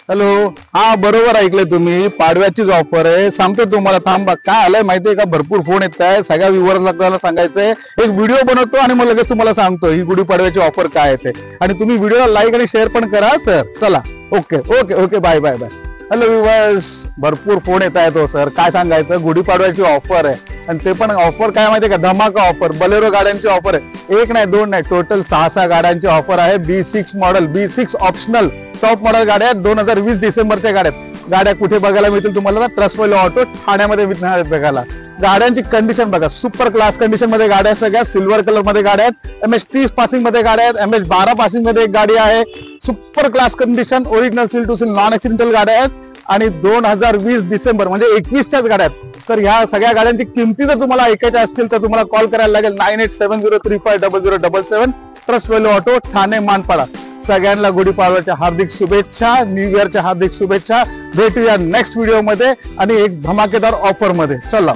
Hello, हा बरोबर ऐकले तुम्ही, पाडव्याचीच ऑफर आहे. सांगतो तुम्हाला, थांबा. काय आलंय माहितीये का, भरपूर फोन येत आहे, सगळ्या व्ह्यूअर्सला सांगायचंय. एक व्हिडिओ बनवतो आणि मग लगेच तुम्हाला सांगतो ही गुढी पाडव्याची ऑफर काय आहे ते. आणि तुम्ही व्हिडिओला लाईक आणि शेअर पण करा सर. चला, okay okay okay, bye bye bye. Hello viewers, भरपूर फोन येत आहेत हो सर. काय सांगायचं, गुढीपाडव्याची ऑफर आहे आणि ते पण ऑफर काय माहितीये का, धमाका ऑफर. बलेरो गाड्यांची ऑफर आहे. एक नाही, दोन नाही, टोटल 6 गाड्यांची ऑफर आहे. B6 model, B6 optional top model गाड्या आहेत. 2020 डिसेंबरच्या गाड्या आहेत. गाड्या कुठे बघायला मिळतील तुम्हाला, ट्रस्ट व्हॅल्यू ऑटो ठाण्यामध्ये मिळणार आहेत बघायला. गाड्यांची कंडिशन बघा, सुपर क्लास कंडिशन मध्ये गाड्या, सगळ्या सिल्वर कलर मध्ये गाड्या आहेत. MS30 पासिंग मध्ये गाड्या आहेत. MS12 पासिंग मध्ये एक गाडी आहे. Super class condition, original seal to seal non accidental गाड्या आहेत. आणि 2020 डिसेंबर म्हणजे 21च्याच गाड्या आहेत. तर ह्या सगळ्या गाड्यांची किमती जर तुम्हाला ऐकायच्या असतील तर तुम्हाला कॉल करायला लागेल 9870350077. Trust value auto, Thane Manpada. सगळ्यांना गुढीपाडव्याच्या हार्दिक शुभेच्छा, न्यू इयरच्या हार्दिक शुभेच्छा. भेटूया नेक्स्ट व्हिडिओ मध्ये आणि एक धमाकेदार ऑफर मध्ये. चला.